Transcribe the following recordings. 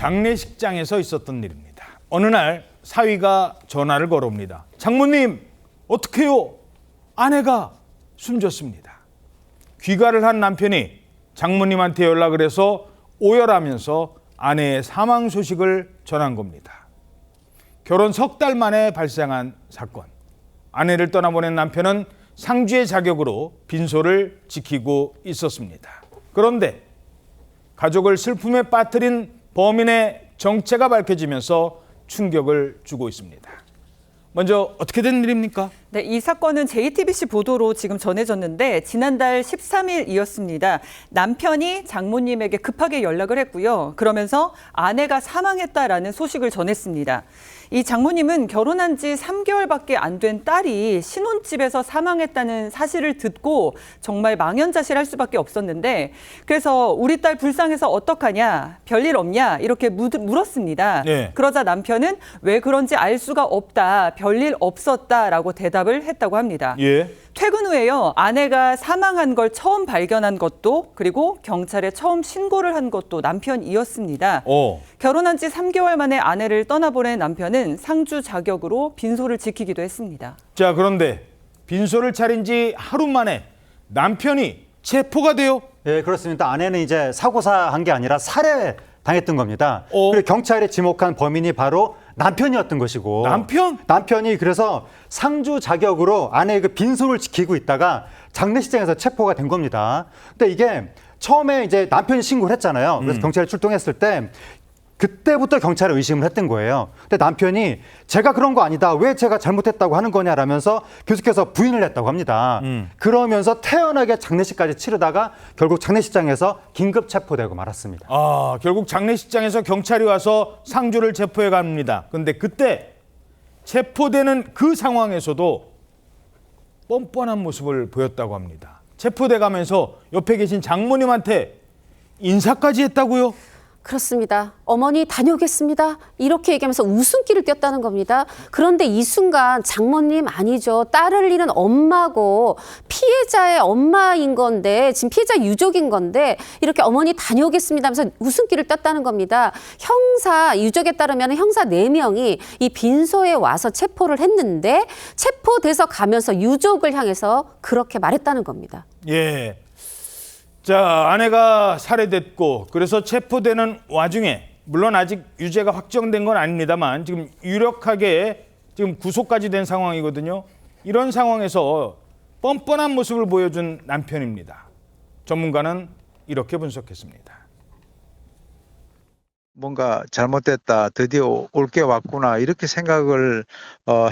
장례식장에서 있었던 일입니다. 어느 날 사위가 전화를 걸어옵니다. 장모님, 어떡해요? 아내가 숨졌습니다. 귀가를 한 남편이 장모님한테 연락을 해서 오열하면서 아내의 사망 소식을 전한 겁니다. 결혼 석 달 만에 발생한 사건. 아내를 떠나보낸 남편은 상주의 자격으로 빈소를 지키고 있었습니다. 그런데 가족을 슬픔에 빠뜨린 범인의 정체가 밝혀지면서 충격을 주고 있습니다. 먼저 어떻게 된 일입니까? 네, 이 사건은 JTBC 보도로 지금 전해졌는데 지난달 13일이었습니다. 남편이 장모님에게 급하게 연락을 했고요. 그러면서 아내가 사망했다라는 소식을 전했습니다. 이 장모님은 결혼한 지 3개월밖에 안 된 딸이 신혼집에서 사망했다는 사실을 듣고 정말 망연자실할 수밖에 없었는데 그래서 우리 딸 불쌍해서 어떡하냐, 별일 없냐 이렇게 물었습니다. 네. 그러자 남편은 왜 그런지 알 수가 없다, 별일 없었다라고 대답을 했다고 합니다. 예. 퇴근 후에요. 아내가 사망한 걸 처음 발견한 것도 그리고 경찰에 처음 신고를 한 것도 남편이었습니다. 결혼한 지 3개월 만에 아내를 떠나보낸 남편은 상주 자격으로 빈소를 지키기도 했습니다. 자, 그런데 빈소를 차린 지 하루 만에 남편이 체포가 돼요? 예, 그렇습니다. 아내는 이제 사고사한 게 아니라 살해당했던 겁니다. 그리고 경찰이 지목한 범인이 바로 남편이었던 것이고. 남편이 그래서 상주 자격으로 아내의 그 빈소를 지키고 있다가 장례식장에서 체포가 된 겁니다. 근데 이게 처음에 이제 남편이 신고를 했잖아요. 그래서 경찰이 출동했을 때 그때부터 경찰에 의심을 했던 거예요. 근데 남편이 제가 그런 거 아니다. 왜 제가 잘못했다고 하는 거냐라면서 계속해서 부인을 했다고 합니다. 그러면서 태연하게 장례식까지 치르다가 결국 장례식장에서 긴급 체포되고 말았습니다. 아, 결국 장례식장에서 경찰이 와서 상주를 체포해 갑니다. 근데 그때 체포되는 그 상황에서도 뻔뻔한 모습을 보였다고 합니다. 체포돼 가면서 옆에 계신 장모님한테 인사까지 했다고요? 그렇습니다. 어머니 다녀오겠습니다. 이렇게 얘기하면서 웃음기를 띄었다는 겁니다. 그런데 이 순간 장모님 아니죠. 딸을 잃은 엄마고 피해자의 엄마인 건데 지금 피해자 유족인 건데 이렇게 어머니 다녀오겠습니다 하면서 웃음기를 띄었다는 겁니다. 형사 유족에 따르면 형사 4명이 이 빈소에 와서 체포를 했는데 체포돼서 가면서 유족을 향해서 그렇게 말했다는 겁니다. 예. 자, 아내가 살해됐고 그래서 체포되는 와중에 물론 아직 유죄가 확정된 건 아닙니다만 지금 유력하게 지금 구속까지 된 상황이거든요. 이런 상황에서 뻔뻔한 모습을 보여준 남편입니다. 전문가는 이렇게 분석했습니다. 뭔가 잘못됐다, 드디어 올 게 왔구나 이렇게 생각을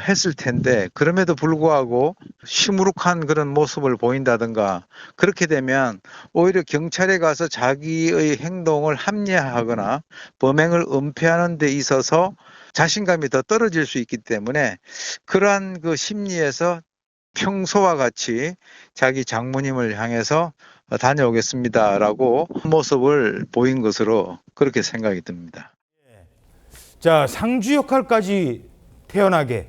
했을 텐데 그럼에도 불구하고 시무룩한 그런 모습을 보인다든가 그렇게 되면 오히려 경찰에 가서 자기의 행동을 합리화하거나 범행을 은폐하는 데 있어서 자신감이 더 떨어질 수 있기 때문에 그러한 그 심리에서 평소와 같이 자기 장모님을 향해서 다녀오겠습니다라고 모습을 보인 것으로 그렇게 생각이 듭니다. 자, 상주 역할까지 태연하게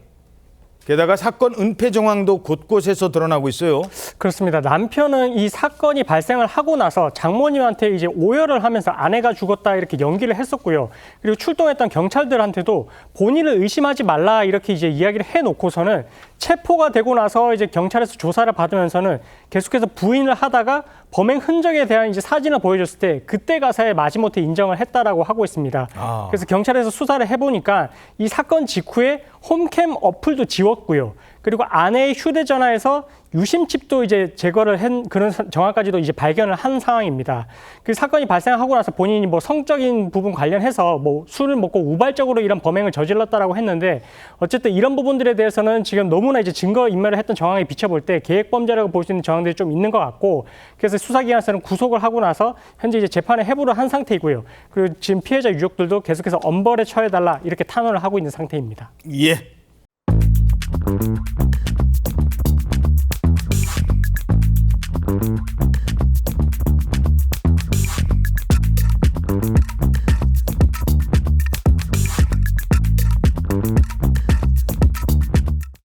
게다가 사건 은폐 정황도 곳곳에서 드러나고 있어요. 그렇습니다. 남편은 이 사건이 발생을 하고 나서 장모님한테 이제 오열을 하면서 아내가 죽었다 이렇게 연기를 했었고요. 그리고 출동했던 경찰들한테도 본인을 의심하지 말라 이렇게 이제 이야기를 해놓고서는 체포가 되고 나서 이제 경찰에서 조사를 받으면서는 계속해서 부인을 하다가 범행 흔적에 대한 이제 사진을 보여줬을 때 그때 가서야 마지못해 인정을 했다라고 하고 있습니다. 그래서 경찰에서 수사를 해보니까 이 사건 직후에 홈캠 어플도 지웠고요. 그리고 아내의 휴대전화에서 유심칩도 이제 제거를 한 그런 정황까지도 이제 발견을 한 상황입니다. 그 사건이 발생하고 나서 본인이 뭐 성적인 부분 관련해서 뭐 술을 먹고 우발적으로 이런 범행을 저질렀다라고 했는데 어쨌든 이런 부분들에 대해서는 지금 너무나 이제 증거 인멸을 했던 정황에 비춰볼 때 계획 범죄라고 볼 수 있는 정황들이 좀 있는 것 같고 그래서 수사기관에서는 구속을 하고 나서 현재 이제 재판에 회부를 한 상태이고요. 그리고 지금 피해자 유족들도 계속해서 엄벌에 처해달라 이렇게 탄원을 하고 있는 상태입니다. 예.